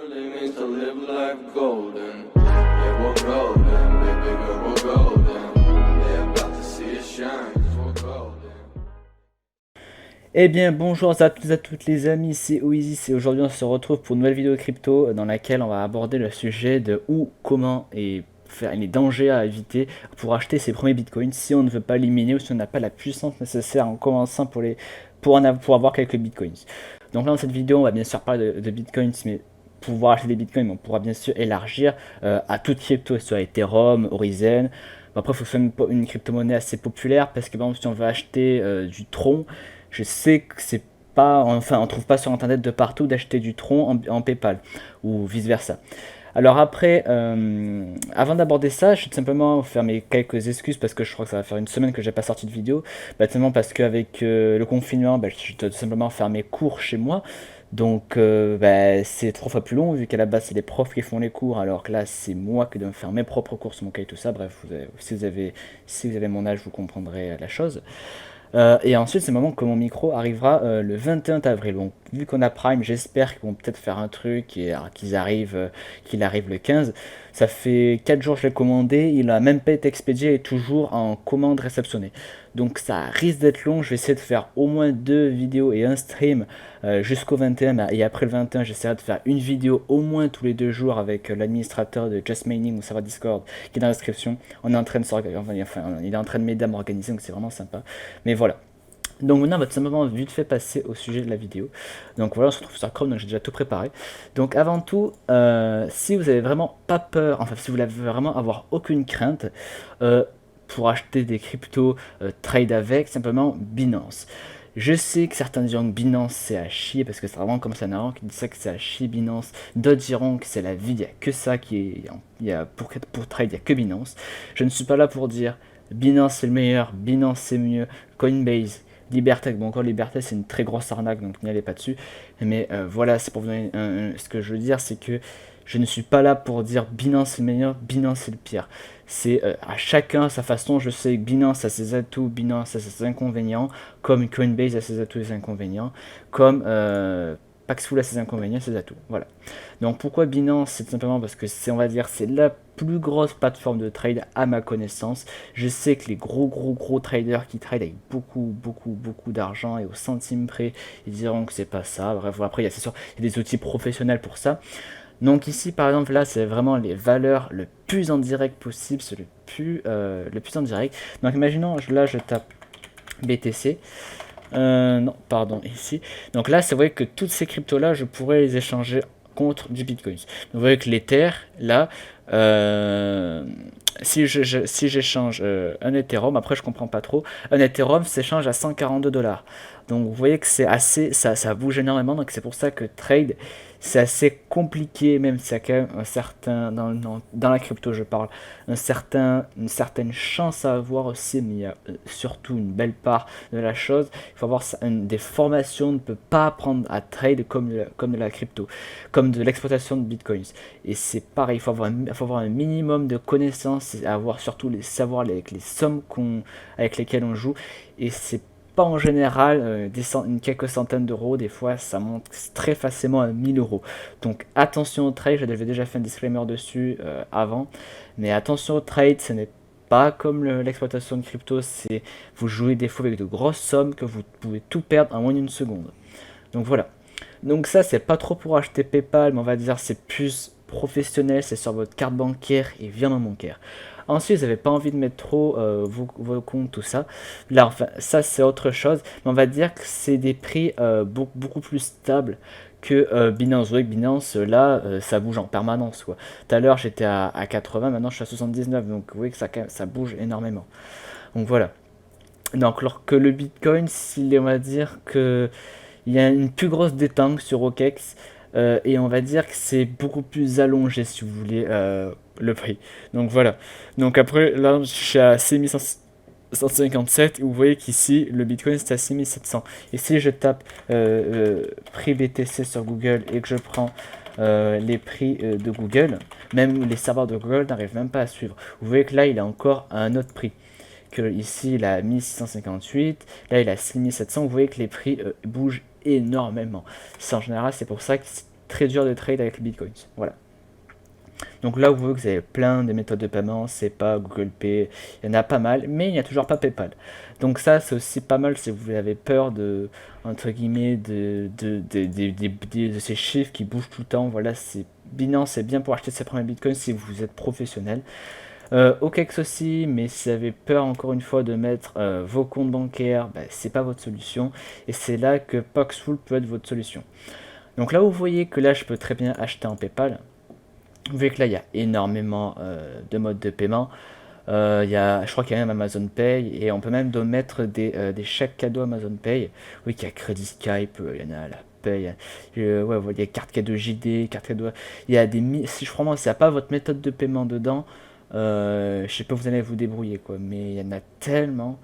really means to live life golden. Yeah, we're golden, baby girl, we're golden. They're about to see us shine, 'cause we're golden. Eh bien bonjour à tous et à toutes les amis, c'est Oasis et aujourd'hui on se retrouve pour une nouvelle vidéo crypto dans laquelle on va aborder le sujet de où, comment et faire les dangers à éviter pour acheter ses premiers bitcoins si on ne veut pas l'éliminer ou si on n'a pas la puissance nécessaire en commençant pour avoir quelques bitcoins. Donc là dans cette vidéo on va bien sûr parler de bitcoins, mais pour pouvoir acheter des bitcoins on pourra bien sûr élargir à toute crypto, soit Ethereum, Horizon. Après il faut faire une crypto-monnaie assez populaire parce que par exemple si on veut acheter du Tron, je sais que c'est pas, enfin on trouve pas sur internet de partout d'acheter du Tron en PayPal ou vice versa. Alors après, avant d'aborder ça, je vais tout simplement vous faire mes quelques excuses parce que je crois que ça va faire une semaine que j'ai pas sorti de vidéo. Tout simplement parce qu'avec le confinement, je dois tout simplement faire mes cours chez moi. Donc c'est 3 fois plus long vu qu'à la base c'est les profs qui font les cours alors que là c'est moi qui dois faire mes propres cours sur mon cahier tout ça. Bref, si vous avez mon âge vous comprendrez la chose. Et ensuite, c'est le moment que mon micro arrivera le 21 avril. Donc, vu qu'on a Prime, j'espère qu'ils vont peut-être faire un truc et qu'il arrive le 15. Ça fait 4 jours que je l'ai commandé, il n'a même pas été expédié et toujours en commande réceptionnée. Donc ça risque d'être long, je vais essayer de faire au moins 2 vidéos et un stream jusqu'au 21. Et après le 21, j'essaierai de faire une vidéo au moins tous les 2 jours avec l'administrateur de Just Mining ou serveur Discord qui est dans la description. On est en train de il est en train de m'aider à m'organiser, donc c'est vraiment sympa. Mais voilà. Donc maintenant on va tout simplement vite fait passer au sujet de la vidéo. Donc voilà, on se retrouve sur Chrome, donc j'ai déjà tout préparé. Donc avant tout, si vous avez vraiment pas peur, enfin si vous voulez vraiment avoir aucune crainte pour acheter des cryptos, trade avec, simplement Binance. Je sais que certains diront que Binance c'est à chier parce que c'est vraiment comme ça, Naran qui dit ça que c'est à chier Binance. D'autres diront que c'est la vie, il n'y a que ça pour trade, il n'y a que Binance. Je ne suis pas là pour dire Binance c'est le meilleur, Binance c'est mieux, Coinbase, Liberté, bon encore Liberté c'est une très grosse arnaque donc n'y allez pas dessus, mais voilà, c'est pour vous donner ce que je veux dire, c'est que je ne suis pas là pour dire Binance c'est le meilleur, Binance c'est le pire. C'est à chacun sa façon. Je sais que Binance a ses atouts, Binance a ses inconvénients, comme Coinbase a ses atouts et ses inconvénients, comme Paxful a ses inconvénients et ses atouts. Voilà. Donc pourquoi Binance? C'est simplement parce que c'est, on va dire, c'est la plus grosse plateforme de trade à ma connaissance. Je sais que les gros traders qui trade avec beaucoup d'argent et au centime près, ils diront que c'est pas ça. Bref, après c'est sûr, il y a des outils professionnels pour ça. Donc ici par exemple là c'est vraiment les valeurs le plus en direct possible, c'est le plus en direct. Donc imaginons là je tape BTC, non pardon ici. Donc là c'est vrai que toutes ces cryptos là je pourrais les échanger contre du Bitcoin. Donc vous voyez que l'Ether là si j'échange un Ethereum, après je comprends pas trop, un Ethereum s'échange à 142$. Donc vous voyez que c'est assez, ça bouge énormément, donc c'est pour ça que trade c'est assez compliqué, même s'il y a quand même un certain, dans la crypto je parle, une certaine chance à avoir aussi, mais il y a surtout une belle part de la chose. Il faut avoir des formations, on ne peut pas apprendre à trade comme de la crypto, comme de l'exploitation de bitcoins. Et c'est pareil, il faut avoir un minimum de connaissances, et avoir surtout les sommes avec lesquelles on joue. Et c'est pas en général quelques centaines d'euros, des fois ça monte très facilement à 1000€. Donc attention au trade, j'avais déjà fait un disclaimer dessus avant, mais attention au trade, ce n'est pas comme l'exploitation de crypto, c'est vous jouez des fois avec de grosses sommes que vous pouvez tout perdre en moins d'une seconde. Donc voilà. Donc ça c'est pas trop pour acheter PayPal, mais on va dire c'est plus professionnel, c'est sur votre carte bancaire et virement bancaire. Ensuite, vous n'avez pas envie de mettre trop vos comptes, tout ça. Là, enfin, ça c'est autre chose. Mais on va dire que c'est des prix beaucoup plus stables que Binance. Vous voyez que Binance, là, ça bouge en permanence, quoi. Tout à l'heure, j'étais à 80, maintenant je suis à 79. Donc, vous voyez que ça bouge énormément. Donc, voilà. Donc, alors que le Bitcoin, on va dire que il y a une plus grosse détente sur OKEx. Et on va dire que c'est beaucoup plus allongé si vous voulez le prix. Donc voilà. Donc après là je suis à 6157 et vous voyez qu'ici le Bitcoin c'est à 6700. Et si je tape prix BTC sur Google et que je prends les prix de Google, même les serveurs de Google n'arrivent même pas à suivre. Vous voyez que là il a encore un autre prix. Que ici il a 1658, là il a 6700. Vous voyez que les prix bougent énormément. C'est en général, c'est pour ça que c'est très dur de trade avec le Bitcoin. Voilà. Donc là, vous voyez que vous avez plein de méthodes de paiement, c'est pas Google Pay, il y en a pas mal, mais il n'y a toujours pas PayPal. Donc ça, c'est aussi pas mal si vous avez peur de, entre guillemets, de ces chiffres qui bougent tout le temps. Voilà, c'est Binance, c'est bien pour acheter ses premiers bitcoins si vous êtes professionnel. OKEx aussi, mais si vous avez peur encore une fois de mettre vos comptes bancaires, bah, c'est pas votre solution. Et c'est là que Paxful peut être votre solution. Donc là, vous voyez que là, je peux très bien acheter en PayPal. Vous voyez que là, il y a énormément de modes de paiement. Je crois qu'il y a même Amazon Pay et on peut même mettre des chèques cadeaux Amazon Pay. Oui, qu'il y a Credit Skype, il y en a la Pay. Ouais, il y a carte cadeau JD, carte cadeau. Il y a si je crois, s'il n'y a pas votre méthode de paiement dedans, je sais pas, vous allez vous débrouiller quoi. Mais il y en a tellement.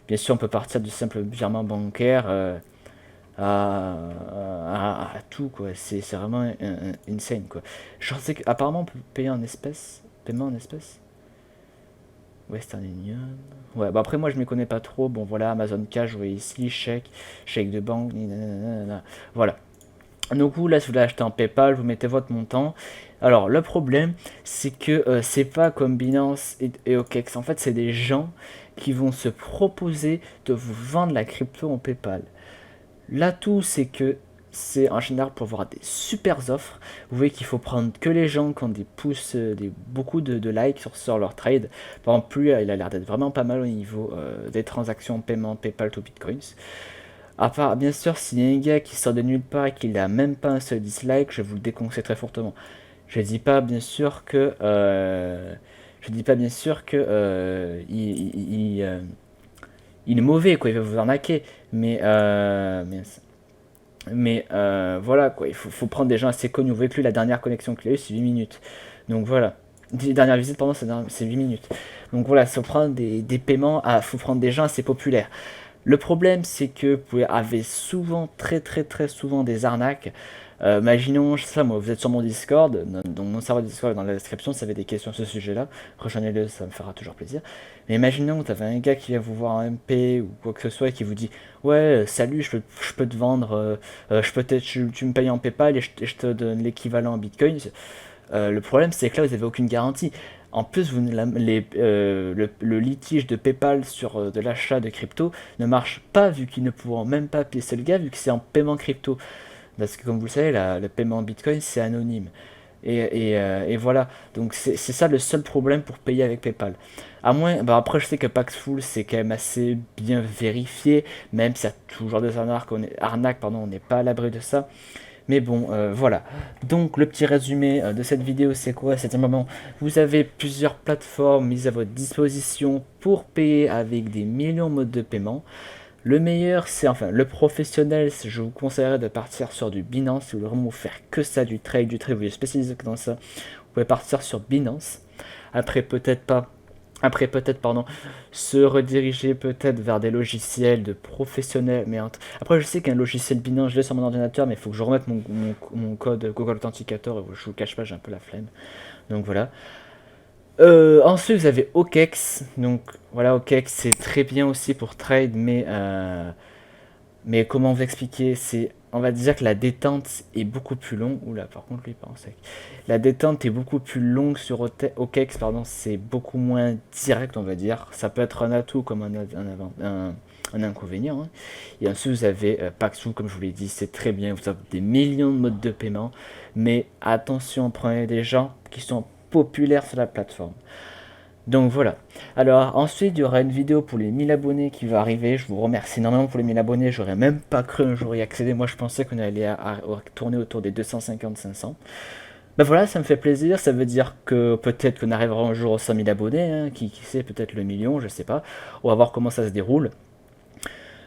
Bien sûr, on peut partir du simple virement bancaire. À tout quoi, c'est vraiment insane quoi. Je sais qu'apparemment on peut payer en espèces, paiement en espèces. Western Union. Ouais, bah après moi je m'y connais pas trop. Bon voilà, Amazon Cash, vous voyez ici, chèque de banque, nanana. Voilà. Donc vous là, si vous voulez acheter en PayPal, vous mettez votre montant. Alors le problème, c'est que c'est pas comme Binance et OKEx. En fait, c'est des gens qui vont se proposer de vous vendre la crypto en PayPal. L'atout, c'est que c'est en général pour avoir des super offres. Vous voyez qu'il faut prendre que les gens qui ont des pouces, beaucoup de likes sur leur trade. Par exemple, lui, il a l'air d'être vraiment pas mal au niveau des transactions paiement PayPal to Bitcoins. À part, bien sûr, s'il y a un gars qui sort de nulle part et qu'il n'a même pas un seul dislike, je vous le déconseille très fortement. Je dis pas bien sûr que il est mauvais quoi, il va vous arnaquer, voilà quoi, il faut prendre des gens assez connus. Vous voyez que lui, la dernière connexion qu'il a eu c'est 8 minutes. Donc voilà. Dernière visite, pardon, c'est 8 minutes. Donc voilà, il faut prendre des paiements, faut prendre des gens assez populaires. Le problème, c'est que vous pouvez avoir souvent, très très très souvent des arnaques. Imaginons, je sais pas moi, vous êtes sur mon Discord, dans mon serveur Discord dans la description, si vous avez des questions sur ce sujet-là, rejoignez-le, ça me fera toujours plaisir. Mais imaginons que vous avez un gars qui vient vous voir en MP ou quoi que ce soit et qui vous dit ouais, salut, je peux te vendre, tu me payes en PayPal et je te donne l'équivalent en Bitcoin. Le problème, c'est que là, vous n'avez aucune garantie. En plus, le litige de PayPal sur de l'achat de crypto ne marche pas vu qu'ils ne pourront même pas payer le gars vu que c'est en paiement crypto. Parce que comme vous le savez, le paiement en Bitcoin, c'est anonyme. Et voilà, donc c'est ça le seul problème pour payer avec PayPal. À moins, bah après je sais que Paxful c'est quand même assez bien vérifié, même s'il y a toujours des arnaques, on n'est pas à l'abri de ça. Mais bon, voilà. Donc le petit résumé de cette vidéo, c'est quoi? C'est un moment, vous avez plusieurs plateformes mises à votre disposition pour payer avec des millions de modes de paiement. Le meilleur, c'est enfin le professionnel. Je vous conseillerais de partir sur du Binance. Si vous voulez vraiment faire que ça, du trade, vous voulez spécialiser dans ça, vous pouvez partir sur Binance. Après, pardon, se rediriger peut-être vers des logiciels de professionnels. Mais après, je sais qu'un logiciel Binance, je l'ai sur mon ordinateur, mais il faut que je remette mon code Google Authenticator. Je vous le cache pas, j'ai un peu la flemme. Donc voilà. Ensuite, vous avez OKEx. Donc voilà, OKEx c'est très bien aussi pour trade, mais comment vous expliquer, on va dire que la détente est beaucoup plus longue. Oula, par contre, lui, pas en sec. La détente est beaucoup plus longue sur OKEx, pardon, c'est beaucoup moins direct, on va dire. Ça peut être un atout comme un inconvénient. Hein. Et ensuite, vous avez Paxful, comme je vous l'ai dit, c'est très bien. Vous avez des millions de modes de paiement, mais attention, prenez des gens qui sont populaire sur la plateforme. Donc voilà. Alors ensuite il y aura une vidéo pour les 1000 abonnés qui va arriver. Je vous remercie énormément pour les 1000 abonnés. J'aurais même pas cru un jour y accéder. Moi je pensais qu'on allait tourner autour des 250-500. Ben voilà, ça me fait plaisir. Ça veut dire que peut-être qu'on arrivera un jour aux 100 000 abonnés. Hein. Qui sait, peut-être le million, je sais pas. On va voir comment ça se déroule.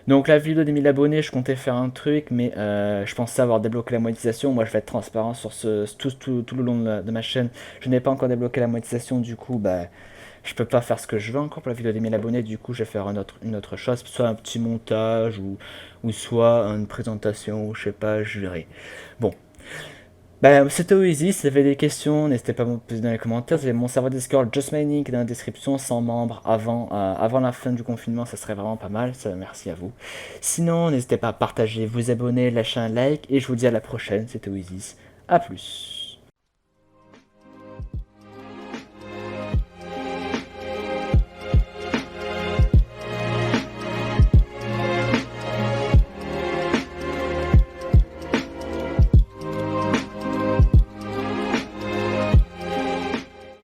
Donc la vidéo des 1000 abonnés, je comptais faire un truc, mais je pensais avoir débloqué la monétisation. Moi je vais être transparent sur tout le long de ma chaîne. Je n'ai pas encore débloqué la monétisation, du coup bah, je peux pas faire ce que je veux encore pour la vidéo des 1000 abonnés. Du coup je vais faire une autre chose, soit un petit montage ou soit une présentation, ou je sais pas, je verrai. Bon. Ben, c'était easy, si vous avez des questions, n'hésitez pas à me poser dans les commentaires. Vous avez mon serveur Discord Just Mining dans la description, 100 membres avant la fin du confinement, ça serait vraiment pas mal, ça, merci à vous. Sinon, n'hésitez pas à partager, vous abonner, lâcher un like, et je vous dis à la prochaine, c'était easy. à plus.